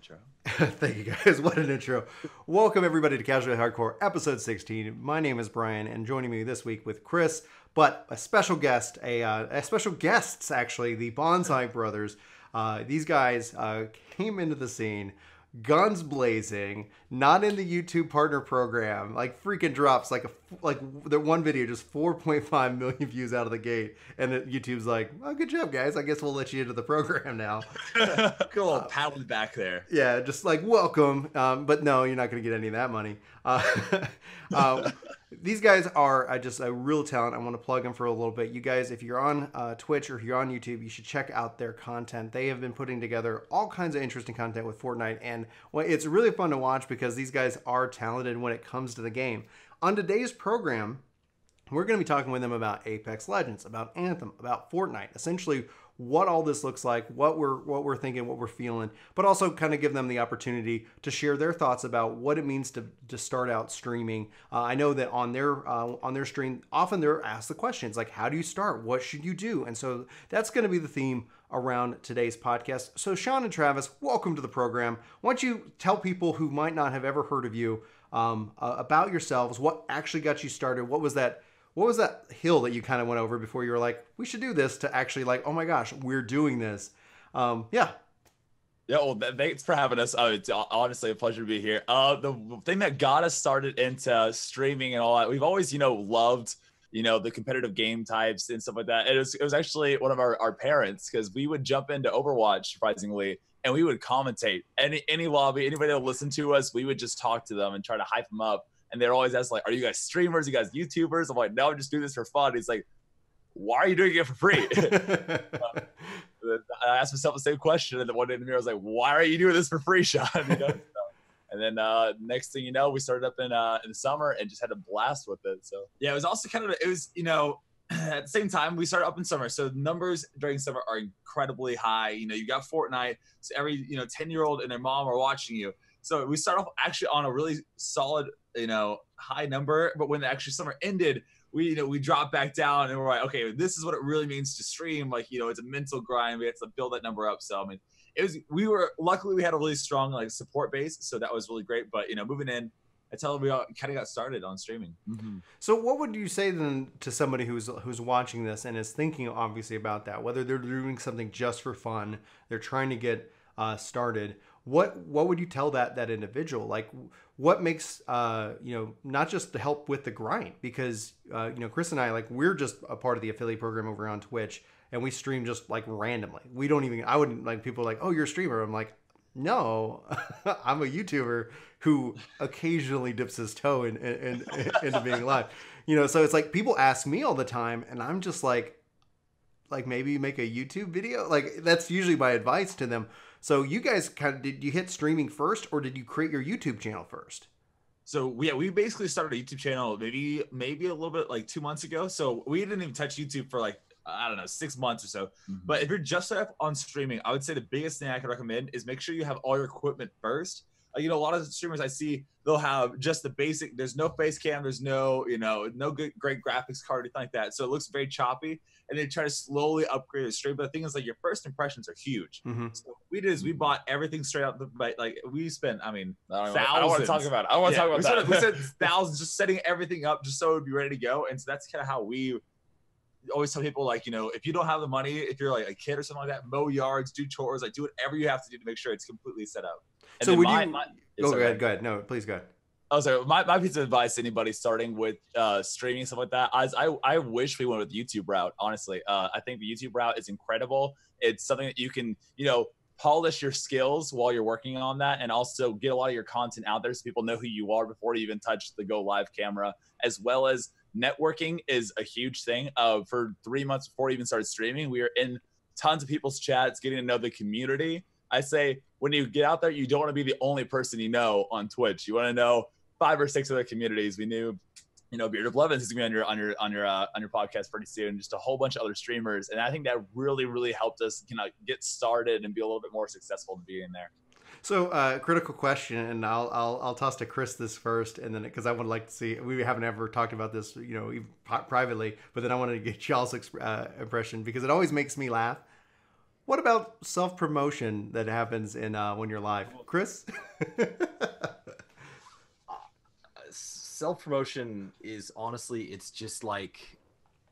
intro. Thank you guys. What an intro. Welcome everybody to Casually Hardcore episode 16. My name is Bryan, and joining me this week with Chris, but a special guest, a special guests actually, the Bonsai Brothers. These guys came into the scene, guns blazing, not in the YouTube partner program, like freaking drops like the one video just 4.5 million views out of the gate, and YouTube's like, "Oh, good job, guys. I guess we'll let you into the program now." Good little pat on the back there. Yeah, just like welcome, but no, you're not going to get any of that money. These guys are just a real talent. I want to plug them for a little bit. You guys, if you're on Twitch or if you're on YouTube, you should check out their content. They have been putting together all kinds of interesting content with Fortnite, and it's really fun to watch because these guys are talented when it comes to the game. On today's program, we're going to be talking with them about Apex Legends, about Anthem, about Fortnite, essentially what all this looks like, what we're thinking, what we're feeling, but also kind of give them the opportunity to share their thoughts about what it means to start out streaming. I know that on their stream, often they're asked the questions like, how do you start? What should you do? And so that's going to be the theme around today's podcast. So Sean and Travis, welcome to the program. Why don't you tell people who might not have ever heard of you about yourselves, what actually got you started? What was that hill that you kind of went over before you were like, we should do this, to actually like, oh my gosh, we're doing this? Yeah, well, thanks for having us. It's honestly a pleasure to be here. The thing that got us started into streaming and all that, we've always, loved, the competitive game types and stuff like that. It was actually one of our parents, because we would jump into Overwatch, surprisingly, and we would commentate. Any lobby, anybody that would listen to us, we would just talk to them and try to hype them up. And they're always asked, like, are you guys streamers? You guys YouTubers? I'm like, no, I'm just doing this for fun. He's like, why are you doing it for free? I asked myself the same question. And then one day in the mirror, I was like, why are you doing this for free, Sean? And then next thing you know, we started up in the summer and just had a blast with it. So, yeah, it was also kind of, at the same time, we started up in summer. So numbers during summer are incredibly high. You got Fortnite. So every, 10-year-old and their mom are watching you. So we start off actually on a really solid, high number, but when the actual summer ended, we dropped back down and we're like, okay, this is what it really means to stream. Like, it's a mental grind. We had to build that number up. So, I mean, luckily we had a really strong support base. So that was really great. But, moving in, I tell them we all kind of got started on streaming. Mm-hmm. So what would you say then to somebody who's watching this and is thinking obviously about that, whether they're doing something just for fun, they're trying to get started, what would you tell that individual? Like, what makes not just to help with the grind, because Chris and I, we're just a part of the affiliate program over on Twitch, and we stream just randomly. We don't even, I wouldn't, people are like, oh, you're a streamer. I'm like, no, I'm a YouTuber who occasionally dips his toe into being live. So it's like people ask me all the time, and I'm just like maybe make a YouTube video. That's usually my advice to them. So you guys did you hit streaming first, or did you create your YouTube channel first? So we basically started a YouTube channel maybe a little bit 2 months ago. So we didn't even touch YouTube for I don't know, 6 months or so. Mm-hmm. But if you're just set up on streaming, I would say the biggest thing I could recommend is make sure you have all your equipment first. A lot of streamers I see, they'll have just the basic, there's no face cam, there's no, no great graphics card, anything like that. So it looks very choppy, and they try to slowly upgrade the stream. But the thing is, your first impressions are huge. Mm-hmm. So what we did is we bought everything straight out we spent, thousands. I don't want to talk about it. I want to talk about that. We spent thousands just setting everything up just so it would be ready to go. And so that's kind of how we always tell people, if you don't have the money, if you're a kid or something like that, mow yards, do chores, do whatever you have to do to make sure it's completely set up. And so go ahead. No, please go ahead. Oh, sorry. My piece of advice to anybody starting with streaming, stuff like that, I wish we went with the YouTube route, honestly. I think the YouTube route is incredible. It's something that you can, polish your skills while you're working on that, and also get a lot of your content out there so people know who you are before you even touch the go live camera, as well as networking is a huge thing. For 3 months before we even started streaming, we were in tons of people's chats, getting to know the community. I say, when you get out there, you don't want to be the only person on Twitch. You want to know 5 or 6 other communities. We knew, Beard of Levins is going to be on your podcast pretty soon. Just a whole bunch of other streamers, and I think that really, really helped us get started and be a little bit more successful to be in there. So, critical question, and I'll toss to Chris this first, and then because I would like to see, we haven't ever talked about this, even privately, but then I wanted to get y'all's impression, because it always makes me laugh. What about self-promotion that happens in when you're live, Chris? Self-promotion is honestly, it's just like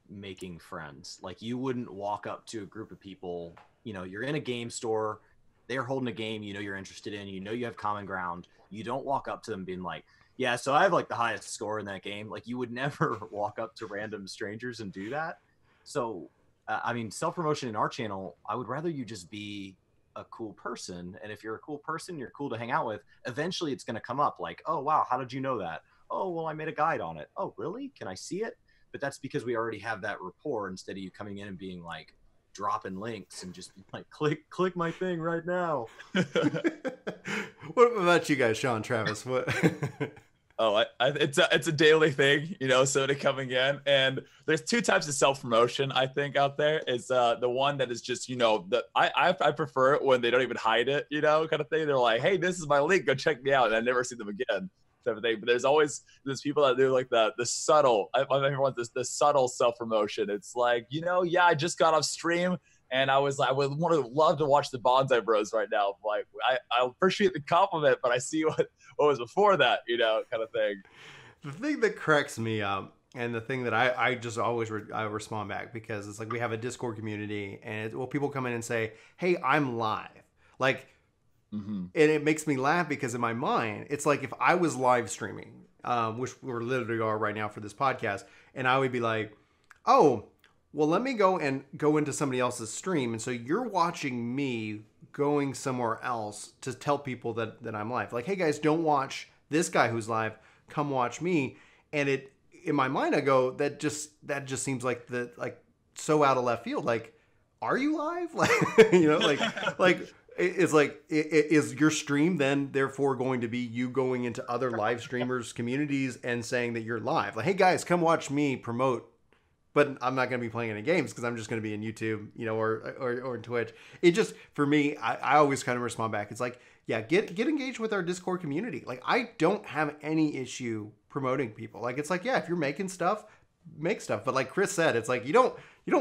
making friends. Like, you wouldn't walk up to a group of people, you're in a game store, they're holding a game you're interested in, you have common ground. You don't walk up to them being like, yeah, so I have like the highest score in that game. Like, you would never walk up to random strangers and do that. So I mean, self-promotion in our channel, I would rather you just be a cool person. And if you're a cool person, you're cool to hang out with. Eventually it's going to come up like, oh, wow, how did you know that? Oh, well, I made a guide on it. Oh, really? Can I see it? But that's because we already have that rapport, instead of you coming in and being like, dropping links and just be like, click my thing right now. What about you guys, Sean, Travis? What? Oh, it's a daily thing, somebody coming in, and there's two types of self-promotion I think out there. Is the one that is just, I prefer it when they don't even hide it, kind of thing. They're like, hey, this is my link, go check me out, and I never see them again, type of thing. But there's people that do like the subtle, the subtle self-promotion. It's like, yeah, I just got off stream, and I would love to watch the Bonsai Broz right now. Like, I appreciate the compliment, but I see what was before that, kind of thing. The thing that cracks me up, and the thing that I just always I respond back, because it's like we have a Discord community, and people come in and say, hey, I'm live. Like, and it makes me laugh, because in my mind, it's like if I was live streaming, which we literally are right now for this podcast, and I would be like, oh, well, let me go into somebody else's stream. And so you're watching me going somewhere else to tell people that I'm live. Like, hey guys, don't watch this guy who's live. Come watch me. And in my mind, I go, that just seems like so out of left field. Like, are you live? Like, it's like, is your stream then therefore going to be you going into other live streamers communities and saying that you're live? Like, hey guys, come watch me promote. But I'm not going to be playing any games, because I'm just going to be in YouTube, or in Twitch. It just, for me, I always kind of respond back. It's like, yeah, get engaged with our Discord community. Like, I don't have any issue promoting people. Like, it's like, yeah, if you're making stuff, make stuff. But like Chris said, it's like, you don't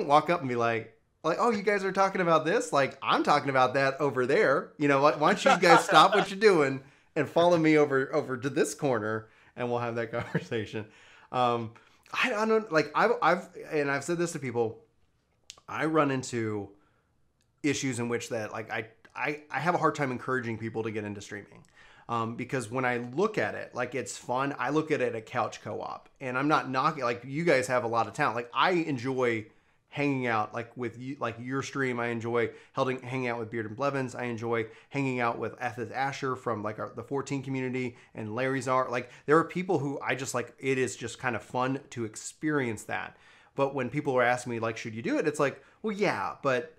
walk up and be like, oh, you guys are talking about this? Like, I'm talking about that over there. Why don't you guys stop what you're doing and follow me over to this corner, and we'll have that conversation. I don't, like, I've said this to people. I run into issues in which that, like, I have a hard time encouraging people to get into streaming, because when I look at it, like, it's fun. I look at it a couch co-op, and I'm not knocking, like, you guys have a lot of talent. Like, I enjoy hanging out, like, with you, like your stream. I enjoy hanging out with Beard and Blevins. I enjoy hanging out with Ethith Asher from like the 14 community, and Larry's art. Like, there are people who I just like, it is just kind of fun to experience that. But when people are asking me, like, should you do it? It's like, well, yeah, but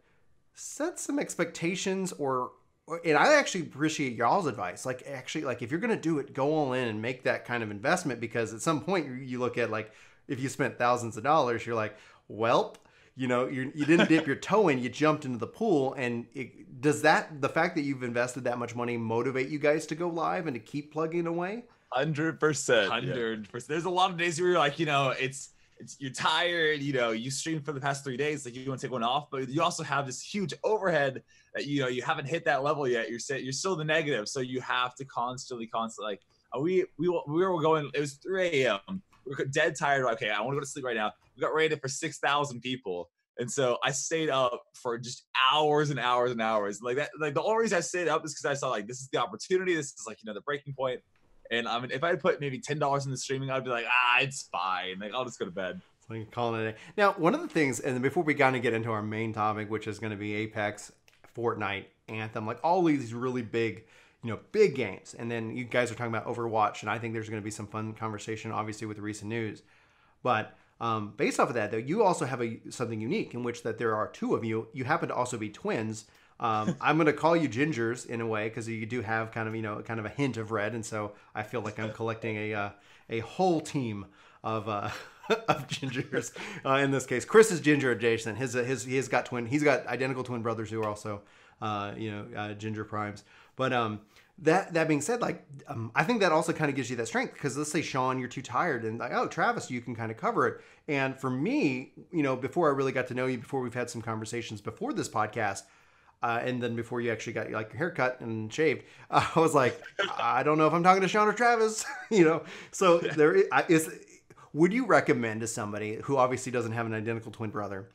set some expectations, and I actually appreciate y'all's advice. Like, actually, like, if you're going to do it, go all in and make that kind of investment, because at some point you look at, like, if you spent thousands of dollars, you're like, well, you didn't dip your toe in, you jumped into the pool. And does the fact that you've invested that much money motivate you guys to go live and to keep plugging away? 100%. 100%. There's a lot of days where you're like, you're tired, you streamed for the past 3 days, like, you want to take one off, but you also have this huge overhead that, you haven't hit that level yet. You're still the negative. So you have to constantly, like, we were going, it was 3 a.m. We were dead tired. Okay, I want to go to sleep right now. We got rated for 6,000 people. And so I stayed up for just hours and hours and hours. Like that, like the only reason I stayed up is because I saw, like, this is the opportunity. This is, like, the breaking point. And I mean, if I had put maybe $10 in the streaming, I'd be like, it's fine. Like, I'll just go to bed. So you can call it a day. Now, one of the things, and before we kind of get into our main topic, which is going to be Apex, Fortnite, Anthem, like all these really big, big games. And then you guys are talking about Overwatch, and I think there's going to be some fun conversation, obviously, with the recent news. But based off of that, though, you also have something unique in which that there are two of you. You happen to also be twins. I'm going to call you Gingers in a way, because you do have kind of a hint of red, and so I feel like I'm collecting a whole team of Gingers. In this case, Chris is Ginger adjacent. He's got identical twin brothers who are also Ginger primes. But that being said, like, I think that also kind of gives you that strength, because let's say, Sean, you're too tired, and like, oh, Travis, you can kind of cover it. And for me, before I really got to know you, before we've had some conversations before this podcast, And then before you actually got like your haircut and shaved, I was like, I don't know if I'm talking to Sean or Travis, you know. So there is. Would you recommend to somebody who obviously doesn't have an identical twin brother,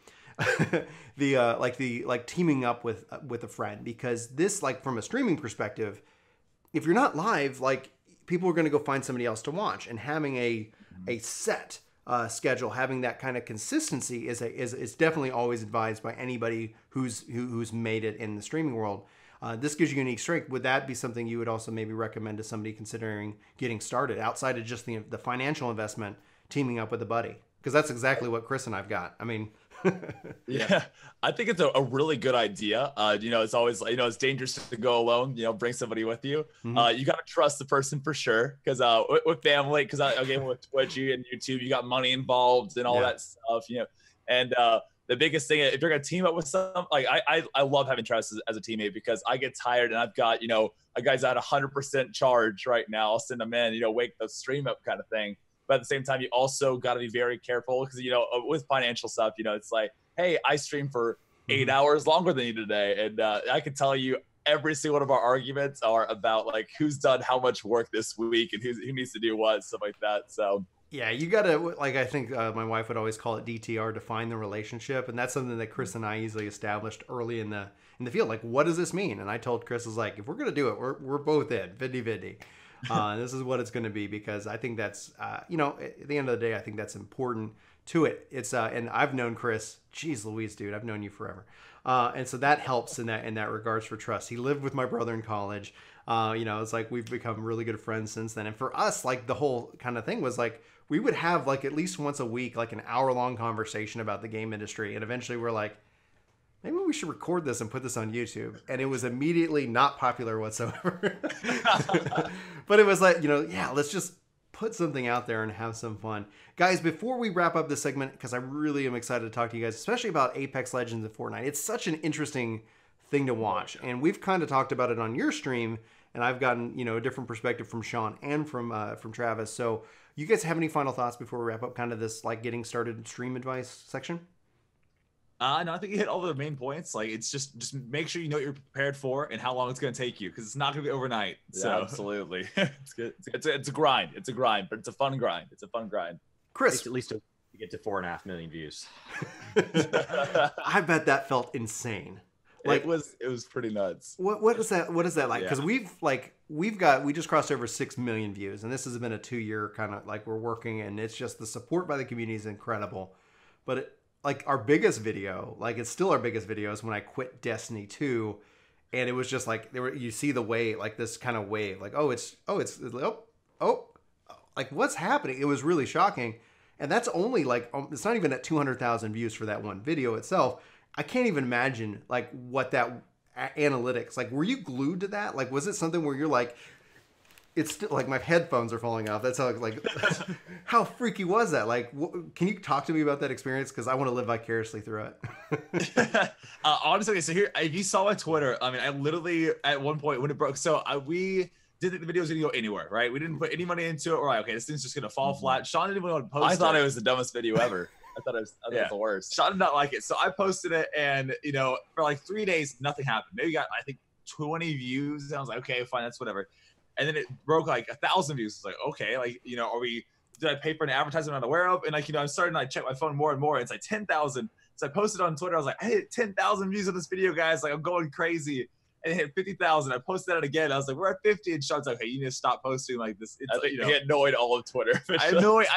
the teaming up with a friend? Because this, like from a streaming perspective, if you're not live, like people are going to go find somebody else to watch, and having a set schedule, having that kind of consistency is definitely always advised by anybody who's made it in the streaming world. This gives you unique strength. Would that be something you would also maybe recommend to somebody considering getting started outside of just the financial investment, teaming up with a buddy? Because that's exactly what Chris and I've got. I mean, yeah, I think it's a really good idea. You know, it's always, you know, it's dangerous to go alone, you know, bring somebody with you. Mm-hmm. You got to trust the person for sure. Cause with family, cause again, with Twitch and YouTube, you got money involved and all that stuff, you know, and, the biggest thing, if you're going to team up with some, like I love having Travis as a teammate, because I get tired and I've got, you know, a guy's at 100% charge right now. I'll send him in, you know, wake the stream up kind of thing. But at the same time, you also got to be very careful, because, you know, with financial stuff, you know, it's like, hey, I streamed for 8 hours longer than you today. And I can tell you every single one of our arguments are about like who's done how much work this week and who needs to do what, stuff like that. So yeah, you gotta, like, I think my wife would always call it DTR, define the relationship, and that's something that Chris and I easily established early in the field. Like, what does this mean? And I told Chris, is like, if we're gonna do it, we're both in 50-50. This is what it's gonna be, because I think that's you know, at the end of the day, I think that's important to it. It's and I've known Chris, geez Louise, dude, I've known you forever, and so that helps in that regards for trust. He lived with my brother in college. You know, it's like we've become really good friends since then. And for us, like the whole kind of thing was like, we would have like at least once a week, like an hour-long conversation about the game industry. And eventually we're like, maybe we should record this and put this on YouTube. And it was immediately not popular whatsoever. But it was like, you know, yeah, let's just put something out there and have some fun. Guys, before we wrap up this segment, because I really am excited to talk to you guys, especially about Apex Legends and Fortnite. It's such an interesting thing to watch. And we've kind of talked about it on your stream, and I've gotten, you know, a different perspective from Sean and from Travis. So you guys have any final thoughts before we wrap up kind of this like getting started stream advice section? No, I think you hit all the main points. Like, it's just make sure you know what you're prepared for and how long it's going to take you, because it's not going to be overnight. So yeah, absolutely. It's good. It's a grind. It's a grind, but it's a fun grind. It's a fun grind. Chris, at least to get to 4.5 million views. I bet that felt insane. Like, it was pretty nuts. What is that? What is that like? Because we just crossed over 6 million views, and this has been a 2-year kind of like we're working, and it's just the support by the community is incredible. But like our biggest video, like it's still our biggest video, is when I quit Destiny 2, and it was just like you see the wave, like this kind of wave, like it's like what's happening? It was really shocking, and that's only like it's not even at 200,000 views for that one video itself. I can't even imagine like what that analytics, like, were you glued to that? Like, was it something where you're like, it's still like my headphones are falling off. That's how like, how freaky was that? Like, can you talk to me about that experience? Cause I want to live vicariously through it. Honestly, so here, if you saw my Twitter, I mean, I literally at one point when it broke, so we didn't think the video was gonna go anywhere, right? We didn't put any money into it. We're like, okay, this thing's just gonna fall flat. Sean didn't even want to post it. I thought it was the dumbest video ever. I thought it was the worst. Sean did not like it. So I posted it, and, you know, for like 3 days, nothing happened. Maybe got, I think, 20 views. And I was like, okay, fine, that's whatever. And then it broke like 1,000 views. It's like, okay, like, you know, did I pay for an advertisement I'm not aware of? And like, you know, I'm starting to like check my phone more and more. It's like 10,000. So I posted on Twitter. I was like, I hit 10,000 views on this video, guys. Like, I'm going crazy. And it hit 50,000. I posted that again. I was like, we're at 50. And Sean's like, hey, you need to stop posting like this. It's, I think, you know, he annoyed all of Twitter. I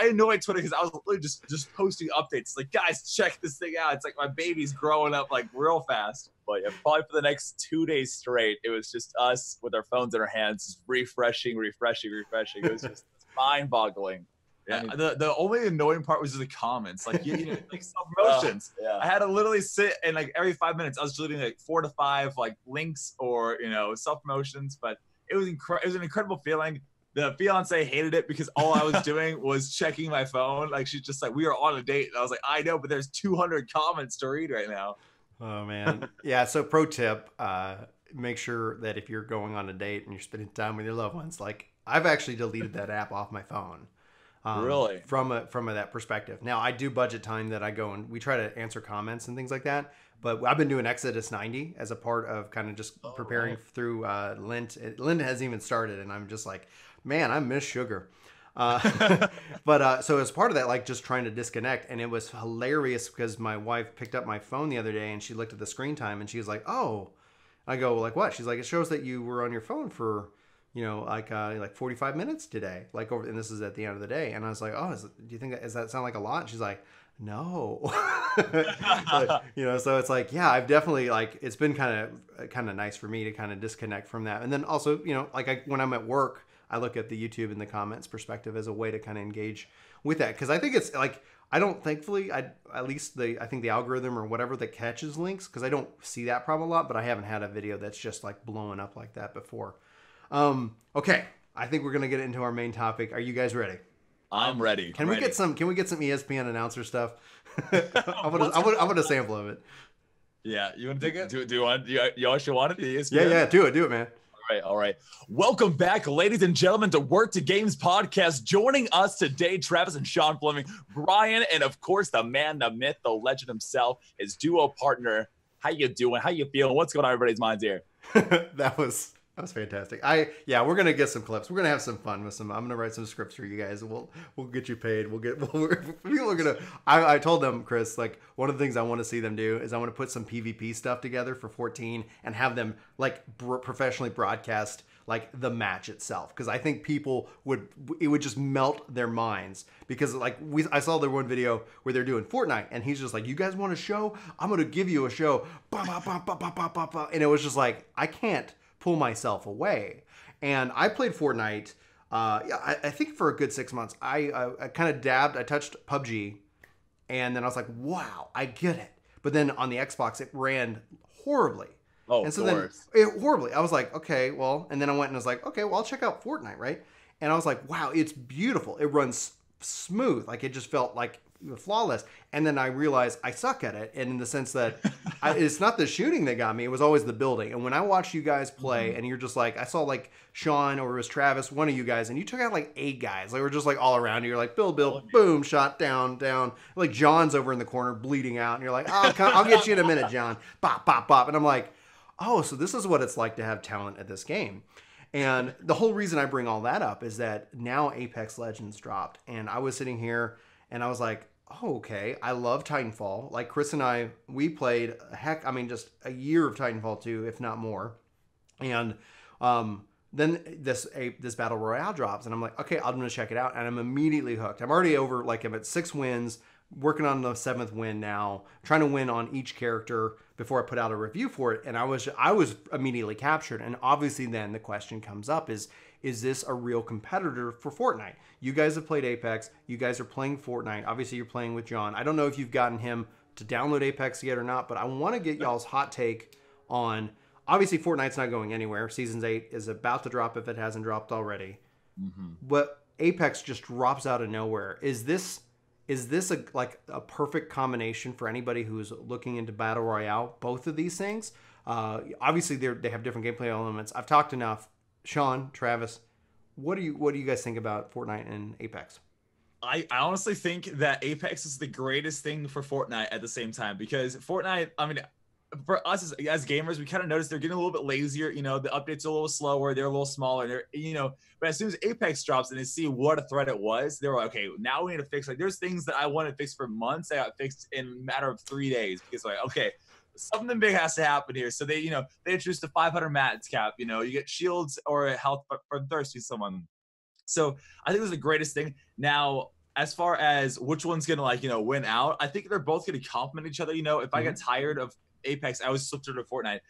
annoyed Twitter because I was literally just posting updates. Like, guys, check this thing out. It's like my baby's growing up like real fast. But yeah, probably for the next 2 days straight, it was just us with our phones in our hands, just refreshing. It was just mind-boggling. Yeah, the only annoying part was the comments, like you know, like self-promotions. I had to literally sit and like every 5 minutes I was deleting like 4 to 5 like links or, you know, self-promotions. But it was an incredible feeling. The fiance hated it because all I was doing was checking my phone. Like, she's just like, we are on a date, and I was like, I know, but there's 200 comments to read right now. Oh man. Yeah. So pro tip, make sure that if you're going on a date and you're spending time with your loved ones, like I've actually deleted that app off my phone. Really? From that perspective. Now I do budget time that I go and we try to answer comments and things like that, But I've been doing Exodus 90 as a part of kind of just preparing through Lent. Lent hasn't even started, and I'm just like, man, I miss sugar. But so as part of that, like just trying to disconnect, and it was hilarious because my wife picked up my phone the other day and she looked at the screen time and she was like, "Oh," I go, "Like what?" She's like, "It shows that you were on your phone for, like 45 minutes today, like over." And this is at the end of the day, and I was like, "Oh, do you think does that sound like a lot?" And she's like, "No." But, so it's like, yeah, I've definitely like it's been kind of nice for me to kind of disconnect from that, and then also like when I'm at work. I look at the YouTube and the comments perspective as a way to kind of engage with that. Because I think it's like, I think the algorithm or whatever that catches links, because I don't see that problem a lot, but I haven't had a video that's just like blowing up like that before. Okay. I think we're going to get into our main topic. Are you guys ready? I'm ready. Can we get some ESPN announcer stuff? I want a sample of it. Yeah. You want to take it? Do you want, you actually want it? ESPN? Yeah. Do it, man. All right. Welcome back, ladies and gentlemen, to Work to Games podcast. Joining us today, Travis and Sean Fleming, Bryan, and of course, the man, the myth, the legend himself, his duo partner. How you doing? How you feeling? What's going on in everybody's minds here? That was fantastic. We're gonna get some clips. We're gonna have some fun with some. I'm gonna write some scripts for you guys. We'll get you paid. People are gonna. I told them, Chris, like one of the things I want to see them do is I want to put some PvP stuff together for 14 and have them like professionally broadcast like the match itself, because I think people would just melt their minds, because like I saw their one video where they're doing Fortnite and he's just like, "You guys want a show? I'm gonna give you a show." And it was just like, I can't pull myself away. And I played Fortnite I think for a good 6 months. I kind of dabbed. I touched PUBG, and then I was like, wow, I get it. But then on the Xbox it ran horribly. And so then horribly, I was like, okay, well, and then I went and I was like, okay, well, I'll check out Fortnite, right? And I was like, wow, it's beautiful. It runs smooth. Like it just felt like flawless. And then I realized I suck at it, and in the sense that it's not the shooting that got me, it was always the building. And when I watched you guys play, and you're just like, I saw like Sean, or it was Travis, one of you guys, and you took out like 8 guys. They were just like all around you. You're like, build, boom, shot, down. Like John's over in the corner bleeding out, and you're like, oh, I'll get you in a minute, John. Bop, bop, bop. And I'm like, oh, so this is what it's like to have talent at this game. And the whole reason I bring all that up is that now Apex Legends dropped, and I was sitting here and I was like, oh, okay, I love Titanfall. Like Chris and I, we played just a year of Titanfall 2, if not more. And then this Battle Royale drops, and I'm like, okay, I'm going to check it out. And I'm immediately hooked. I'm already over, like I'm at 6 wins, working on the 7th win now, trying to win on each character before I put out a review for it. And I was immediately captured. And obviously then the question comes up is this a real competitor for Fortnite? You guys have played Apex. You guys are playing Fortnite. Obviously you're playing with John. I don't know if you've gotten him to download Apex yet or not, but I want to get y'all's hot take on, obviously Fortnite's not going anywhere. Season 8 is about to drop if it hasn't dropped already. Mm-hmm. But Apex just drops out of nowhere. Is this a perfect combination for anybody who's looking into Battle Royale? Both of these things, obviously they have different gameplay elements. I've talked enough. Sean, Travis, what do you guys think about Fortnite and Apex? I honestly think that Apex is the greatest thing for Fortnite at the same time, because Fortnite, I mean, for us as gamers, we kind of noticed they're getting a little bit lazier. The updates are a little slower. They're a little smaller. But as soon as Apex drops and they see what a threat it was, they were like, okay, now we need to fix. Like, there's things that I wanted to fix for months that got fixed in a matter of 3 days, because like, okay, something big has to happen here. So they introduced the 500 mats cap. You get shields or health for thirsty someone. So I think this is the greatest thing. Now, as far as which one's gonna win out, I think they're both gonna complement each other. If I get tired of Apex, I always switch to Fortnite.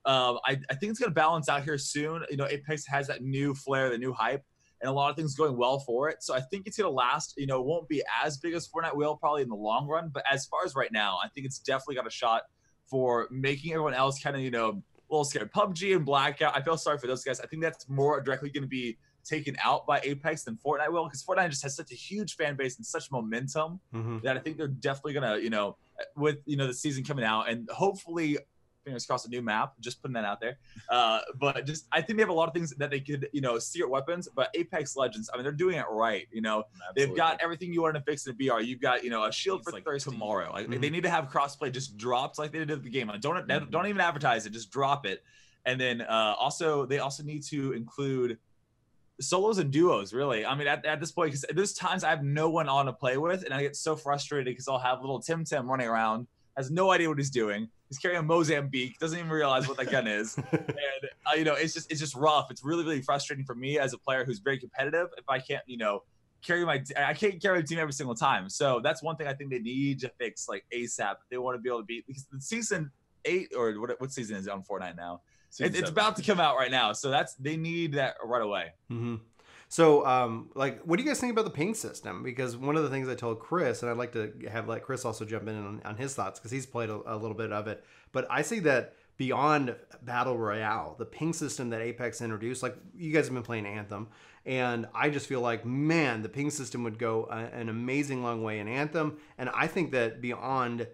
I think it's gonna balance out here soon. Apex has that new flair, the new hype, and a lot of things going well for it. So I think it's gonna last. It won't be as big as Fortnite will probably in the long run, but as far as right now, I think it's definitely got a shot for making everyone else kind of a little scared. PUBG and Blackout, I feel sorry for those guys. I think that's more directly going to be taken out by Apex than Fortnite will, because Fortnite just has such a huge fan base and such momentum that I think they're definitely gonna with the season coming out, and hopefully fingers crossed, a new map. Just putting that out there. But just I think they have a lot of things that they could, secret weapons. But Apex Legends, I mean, they're doing it right. They've got everything you want to fix in BR. You've got a shield for like Thirsty tomorrow. Like, they need to have crossplay just dropped like they did at the game. Like, don't even advertise it. Just drop it. And then they also need to include solos and duos, really. I mean, at this point, because there's times I have no one on to play with, and I get so frustrated because I'll have little Tim running around, has no idea what he's doing. He's carrying a Mozambique, doesn't even realize what that gun is, and it's just rough. It's really, really frustrating for me as a player who's very competitive if I can't carry my team every single time. So that's one thing I think they need to fix like ASAP if they want to be able to beat, because the season 8 or what season is it on Fortnite now? It's about to come out right now, so they need that right away. Mm-hmm. So, what do you guys think about the ping system? Because one of the things I told Chris, and I'd like to let Chris also jump in on his thoughts, because he's played a little bit of it. But I see that beyond Battle Royale, the ping system that Apex introduced, like you guys have been playing Anthem, and I just feel like, man, the ping system would go an amazing long way in Anthem. And I think that beyond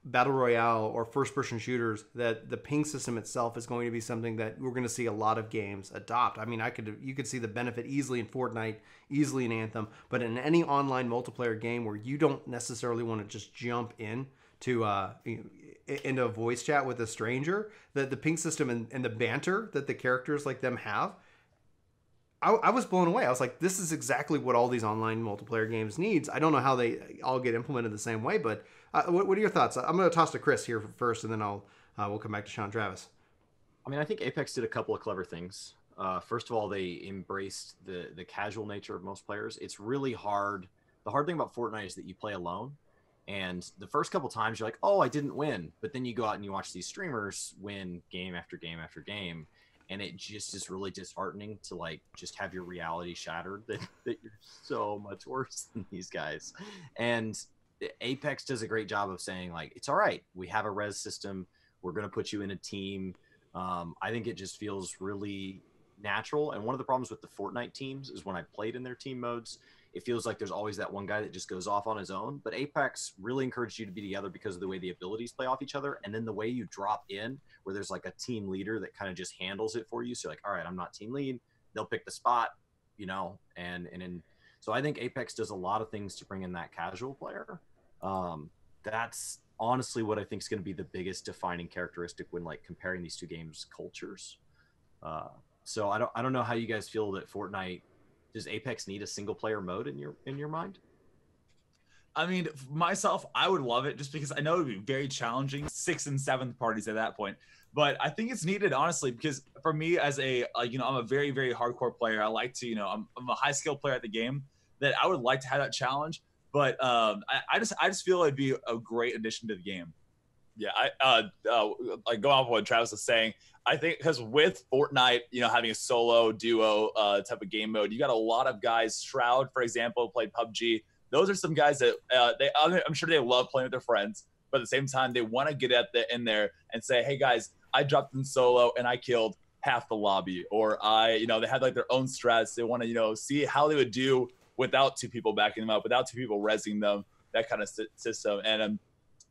Battle Royale or first-person shooters, that the ping system itself is going to be something that we're going to see a lot of games adopt. I mean, you could see the benefit easily in Fortnite, easily in Anthem, but in any online multiplayer game where you don't necessarily want to just jump in to into a voice chat with a stranger, the ping system and the banter that the characters like them have, I was blown away. I was like, this is exactly what all these online multiplayer games needs. I don't know how they all get implemented the same way, but what are your thoughts? I'm going to toss to Chris here first, and then we'll come back to Sean Travis. I mean, I think Apex did a couple of clever things. First of all, they embraced the casual nature of most players. It's really hard. The hard thing about Fortnite is that you play alone, and the first couple times you're like, oh, I didn't win. But then you go out and you watch these streamers win game after game after game. And it just is really disheartening to just have your reality shattered that you're so much worse than these guys. And Apex does a great job of saying it's all right. We have a res system. We're going to put you in a team. I think it just feels really natural. And one of the problems with the Fortnite teams is when I played in their team modes, it feels like there's always that one guy that just goes off on his own. But Apex really encouraged you to be together because of the way the abilities play off each other. And then the way you drop in, where there's a team leader that kind of just handles it for you. So all right, I'm not team lead. They'll pick the spot, so I think Apex does a lot of things to bring in that casual player. That's honestly what I think is going to be the biggest defining characteristic when comparing these two games' cultures. So I don't know how you guys feel that Fortnite. Does Apex need a single player mode in your mind? I mean, myself, I would love it just because I know it would be very challenging, 6th and 7th parties at that point. But I think it's needed, honestly, because for me as I'm a very, very hardcore player. I like to, I'm a high skill player at the game, that I would like to have that challenge. But I just feel it'd be a great addition to the game. Yeah, going off what Travis was saying, I think because with Fortnite, having a solo, duo type of game mode, you got a lot of guys. Shroud, for example, played PUBG. Those are some guys that I'm sure they love playing with their friends, but at the same time, they want to get in there and say, hey guys, I dropped in solo and I killed half the lobby, or they had their own strats. They want to see how they would do without 2 people backing them up, without 2 people rezzing them, that kind of system. And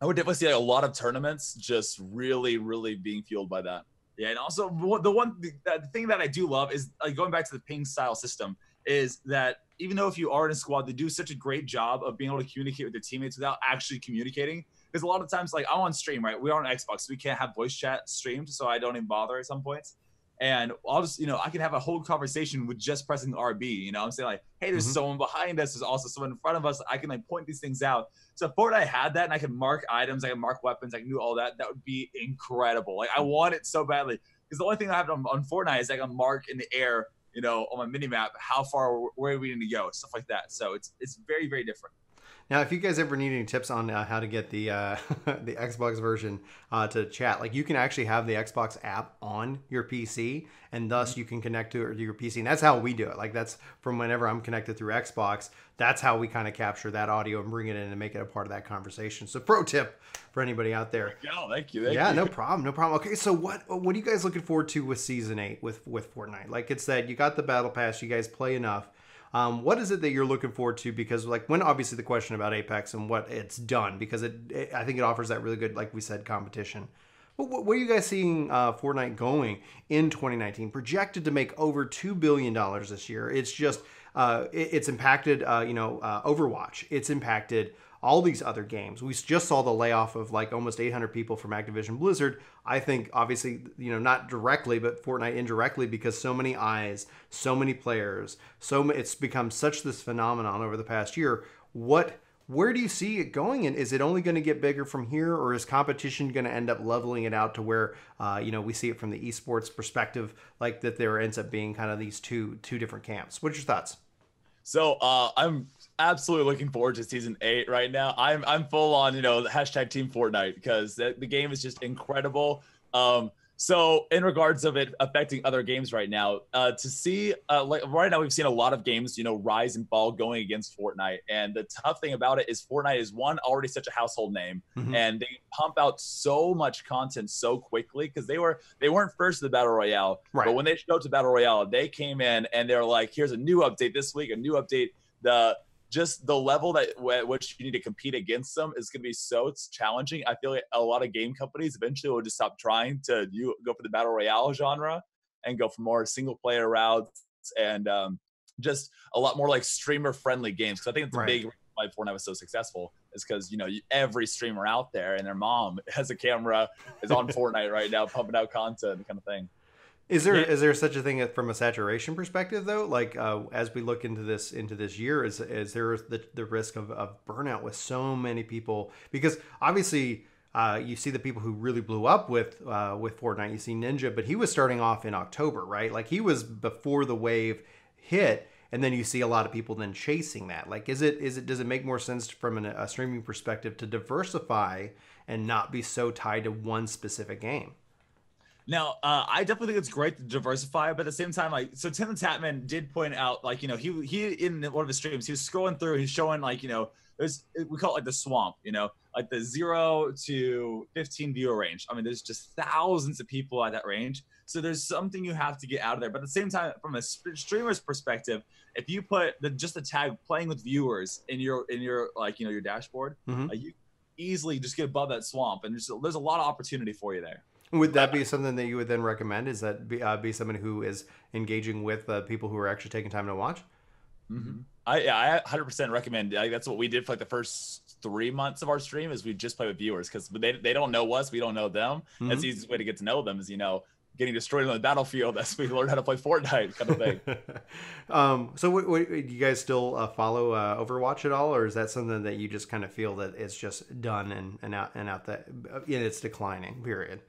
I would definitely see a lot of tournaments just really, really being fueled by that. Yeah, and also the thing that I do love is going back to the ping style system is that even though if you are in a squad, they do such a great job of being able to communicate with their teammates without actually communicating. Because a lot of times, I'm on stream, right? We're on Xbox, so we can't have voice chat streamed, so I don't even bother at some points. And I'll just, I can have a whole conversation with just pressing RB. I'm saying hey, there's someone behind us. There's also someone in front of us. I can point these things out. So if Fortnite had that and I could mark items, I can mark weapons, I can do all that, that would be incredible. I want it so badly. Because the only thing I have on Fortnite is I can mark in the air, on my mini map, how far, where we need to go, stuff like that. So it's very, very different. Now, if you guys ever need any tips on how to get the the Xbox version to chat, you can actually have the Xbox app on your PC, and thus you can connect to your PC. And that's how we do it. That's from whenever I'm connected through Xbox. That's how we kind of capture that audio and bring it in and make it a part of that conversation. So, pro tip for anybody out there. Thank you. Yeah, no problem. Okay, so what are you guys looking forward to with Season 8 with Fortnite? Like it said, you got the Battle Pass. You guys play enough. What is it that you're looking forward to? Because when obviously the question about Apex and what it's done, because I think it offers that really good, like we said, competition. What are you guys seeing Fortnite going in 2019? Projected to make over $2 billion this year. It's just, it's impacted, Overwatch. It's impacted all these other games. We just saw the layoff of like almost 800 people from Activision Blizzard. I think obviously, not directly, but Fortnite indirectly, because so many eyes, so many players, it's become such this phenomenon over the past year. Where do you see it going? And is it only going to get bigger from here, or is competition going to end up leveling it out to where, we see it from the esports perspective, like that there ends up being kind of these two different camps? What's your thoughts? So I'm absolutely looking forward to season 8 right now. I'm full on, hashtag Team Fortnite, because the game is just incredible. So in regards of it affecting other games right now, to see like right now we've seen a lot of games, rise and fall going against Fortnite. And the tough thing about it is Fortnite is already such a household name, and they pump out so much content so quickly because they weren't first to the Battle Royale. Right. But when they showed up to Battle Royale, they came in and they're like, here's a new update this week, a new update. Just the level at which you need to compete against them is going to be so challenging. I feel like a lot of game companies eventually will just stop trying to go for the Battle Royale genre and go for more single player routes and just a lot more like streamer friendly games. Because I think it's a big reason why Fortnite was so successful is because, every streamer out there and their mom has a camera, is on Fortnite right now, pumping out content kind of thing. Is there such a thing from a saturation perspective though? Like as we look into this year, is there the risk of burnout with so many people? Because obviously you see the people who really blew up with Fortnite. You see Ninja, but he was starting off in October, right? Like he was before the wave hit, and then you see a lot of people then chasing that. Like does it make more sense from a streaming perspective to diversify and not be so tied to one specific game? Now, I definitely think it's great to diversify, but at the same time, so Tim the Tatman did point out, he in one of his streams, he was scrolling through, he's showing, we call it like the swamp, like the 0 to 15 viewer range. I mean, there's just thousands of people at that range. So there's something you have to get out of there. But at the same time, from a streamer's perspective, if you put just the tag playing with viewers in your your dashboard, you easily just get above that swamp, and there's a lot of opportunity for you there. Would that be something that you would then recommend? Is that be someone who is engaging with people who are actually taking time to watch? Mm-hmm. I 100% recommend. That's what we did for like the first 3 months of our stream. Is we just play with viewers because they don't know us, we don't know them. That's the easiest way to get to know them is getting destroyed on the battlefield. That's when we learn how to play Fortnite kind of thing. So what, do you guys still follow Overwatch at all, or is that something that you just kind of feel that it's just done and out that it's declining? Period.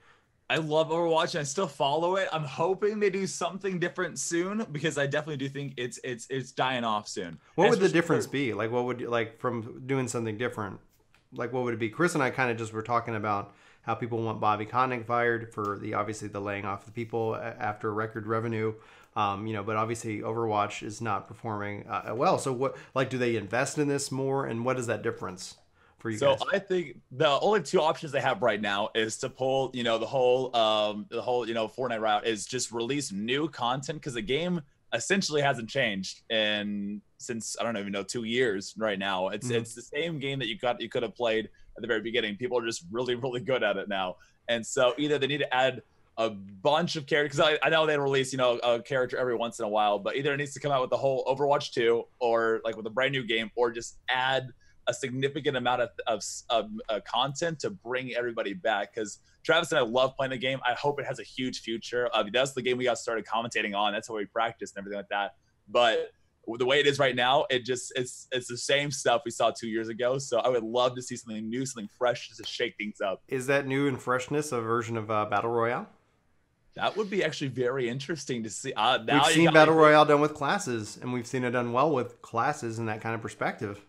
I love Overwatch and I still follow it. I'm hoping they do something different soon because I definitely do think it's dying off soon. What would the difference be? Like what would from doing something different? Like what would it be? Chris and I kind of just were talking about how people want Bobby Kotick fired for obviously the laying off the people after record revenue. But obviously Overwatch is not performing well. So what do they invest in this more, and what is that difference? So I think the only two options they have right now is to pull, the whole Fortnite route is just release new content because the game essentially hasn't changed since I don't even know 2 years right now. It's the same game that you could have played at the very beginning. People are just really, really good at it now. And so either they need to add a bunch of characters, because I know they release, a character every once in a while, but either it needs to come out with the whole Overwatch 2 or like with a brand new game, or just add a significant amount of content to bring everybody back, because Travis and I love playing the game. I hope it has a huge future. That's the game we got started commentating on. That's how we practiced and everything like that. But the way it is right now, it's the same stuff we saw 2 years ago. So I would love to see something new, something fresh, just to shake things up. Is that new and freshness a version of Battle Royale? That would be actually very interesting to see. We've seen Battle Royale done with classes, and we've seen it done well with classes in that kind of perspective.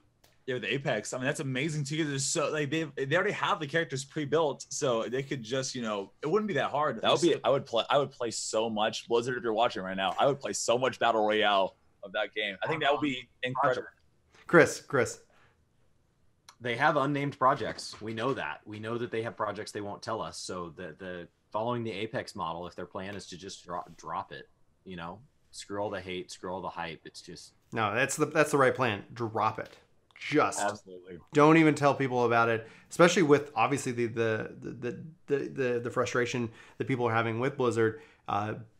Yeah, with Apex, I mean that's amazing too. There's so they already have the characters pre-built, so they could just it wouldn't be that hard. That would be I would play so much Blizzard if you're watching right now. I would play so much Battle Royale of that game. I think that would be incredible. Chris, they have unnamed projects. We know that. We know that they have projects they won't tell us. So the following the Apex model, if their plan is to just drop it, screw all the hate, screw all the hype. It's just no. That's the right plan. Drop it. just Absolutely. don't even tell people about it, especially with obviously the frustration that people are having with Blizzard.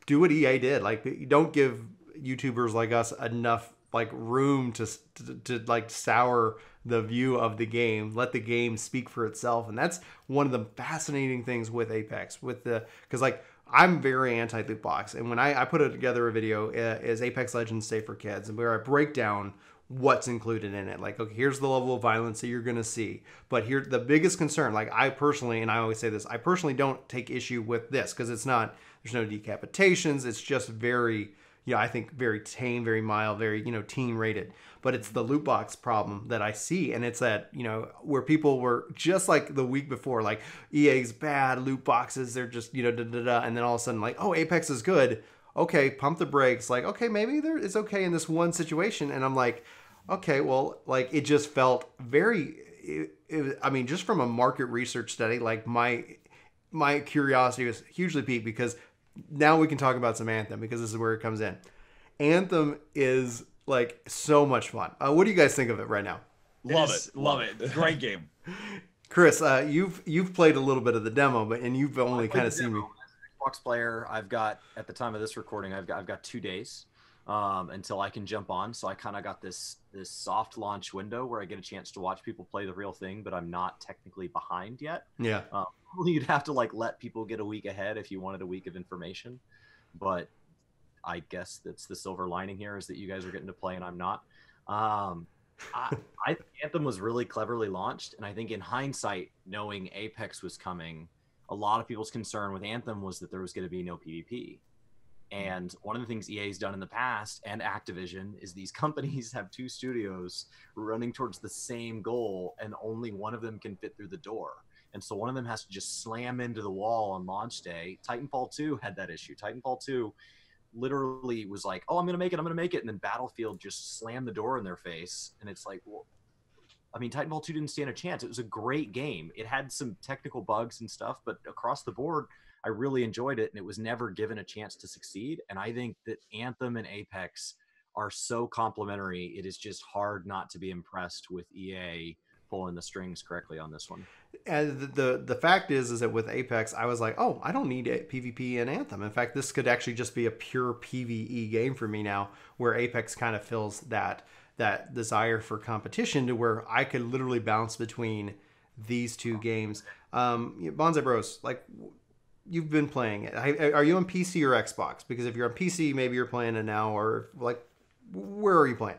Do what EA did. Like, you don't give YouTubers like us enough like room to like sour the view of the game. Let the game speak for itself, and that's one of the fascinating things with Apex. Because like, I'm very anti loot box, and when I put together a video is Apex Legends Safe for Kids, and where I break down what's included in it. Like, okay, here's the level of violence that you're gonna see, but here the biggest concern, like I personally, and I always say this, I personally don't take issue with this because it's not, there's no decapitations, it's just very, I think very tame, very mild, very, teen rated. But it's the loot box problem that I see, and it's that, where people were just like the week before, like, EA's bad, loot boxes, they're just, and then all of a sudden, like, oh, Apex is good. Okay, pump the brakes. Like, okay, maybe it's okay in this one situation. And I'm like, okay, well, like, it just felt very, I mean, just from a market research study, like, my curiosity was hugely piqued, because now we can talk about some Anthem, because this is where it comes in. Anthem is like so much fun. What do you guys think of it right now? Love it. Great game. Chris, you've played a little bit of the demo, and you've only kind of seen me. Xbox player, I've got, at the time of this recording, I've got 2 days until I can jump on. So I kind of got this soft launch window where I get a chance to watch people play the real thing, but I'm not technically behind yet. Yeah. You'd have to like let people get a week ahead if you wanted a week of information, but I guess that's the silver lining here, is that you guys are getting to play and I'm not. I think Anthem was really cleverly launched, and I think in hindsight, knowing Apex was coming, a lot of people's concern with Anthem was that there was going to be no PvP. And one of the things EA's done in the past, and Activision, is these companies have 2 studios running towards the same goal, and only one of them can fit through the door. And so one of them has to just slam into the wall on launch day. Titanfall 2 had that issue. Titanfall 2 literally was like, oh, I'm going to make it. And then Battlefield just slammed the door in their face. And it's like, well, I mean, Titanfall 2 didn't stand a chance. It was a great game. It had some technical bugs and stuff, but across the board, I really enjoyed it, and it was never given a chance to succeed. And I think that Anthem and Apex are so complementary. It is just hard not to be impressed with EA pulling the strings correctly on this one. And the fact is that with Apex, I was like, oh, I don't need a PvP in Anthem. In fact, this could actually just be a pure PvE game for me now, where Apex kind of fills that desire for competition, to where I could literally bounce between these 2 games. Bonsai Broz, like, you've been playing it. Are you on PC or Xbox? Because if you're on PC, maybe you're playing it now, or like, where are you playing?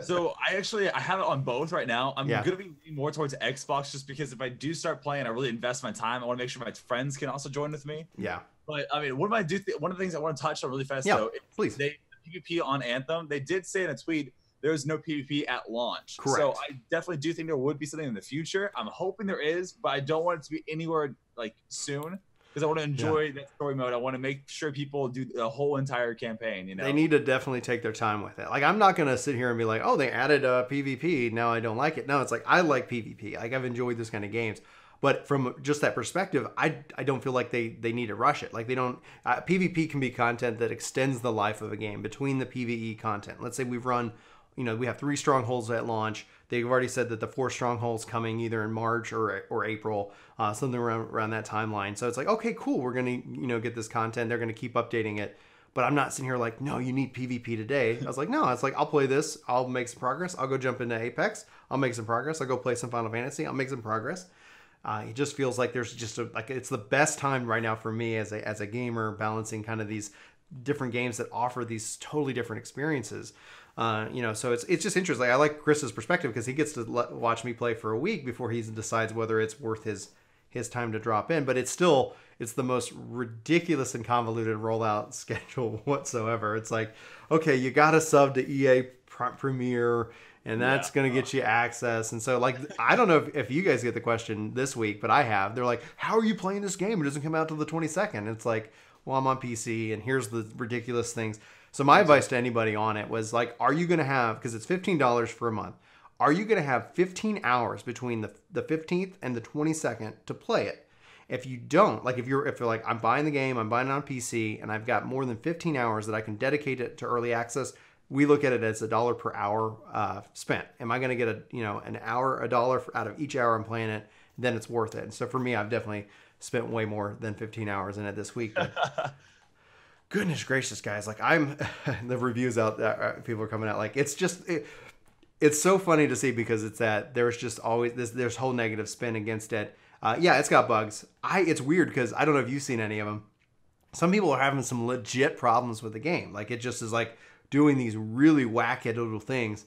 So I have it on both right now. I'm going to be leaning more towards Xbox, just because if I do start playing, I really invest my time. I want to make sure my friends can also join with me. Yeah. But I mean, one of the things I want to touch on really fast, please. The PvP on Anthem, they did say in a tweet, there's no PvP at launch. Correct. So I definitely do think there would be something in the future. I'm hoping there is, but I don't want it to be anywhere like soon, because I want to enjoy that story mode. I want to make sure people do the whole entire campaign. They need to definitely take their time with it. Like, I'm not going to sit here and be like, oh, they added PvP, now I don't like it. No, it's like, I like PvP. Like, I've enjoyed this kind of games. But from just that perspective, I don't feel like they need to rush it. Like, they don't. PvP can be content that extends the life of a game between the PvE content. Let's say we've run, we have 3 strongholds at launch. They've already said that the 4 strongholds coming either in March or April, something around that timeline. So it's like, okay, cool. We're going to, get this content. They're going to keep updating it. But I'm not sitting here like, no, you need PvP today. I was like, no, it's like, I'll play this. I'll make some progress. I'll go jump into Apex. I'll make some progress. I'll go play some Final Fantasy. I'll make some progress. It just feels like there's just it's the best time right now for me as a gamer, balancing kind of these different games that offer these totally different experiences. So it's just interesting. I like Chris's perspective, because he gets to watch me play for a week before he decides whether it's worth his time to drop in. But it's the most ridiculous and convoluted rollout schedule whatsoever. It's like, okay, you got to sub to EA Premier, and that's going to get you access. And so, like, I don't know if you guys get the question this week, but I have. They're like, how are you playing this game? It doesn't come out till the 22nd. It's like, well, I'm on PC, and here's the ridiculous things. So my advice to anybody on it was like, are you going to have, because it's $15 for a month, are you going to have 15 hours between the 15th and the 22nd to play it? If you don't, like, if you're like, I'm buying the game, I'm buying it on PC, and I've got more than 15 hours that I can dedicate it to early access, we look at it as $1 per hour spent. Am I going to get an hour, $1 out of each hour I'm playing it? Then it's worth it. And so for me, I've definitely spent way more than 15 hours in it this week. But goodness gracious, guys! Like the reviews out there, people are coming out like it's just. It's so funny to see because it's that there's just always there's whole negative spin against it. Yeah, it's got bugs. It's weird because I don't know if you've seen any of them. Some people are having some legit problems with the game. Like it just is like doing these really wacky little things.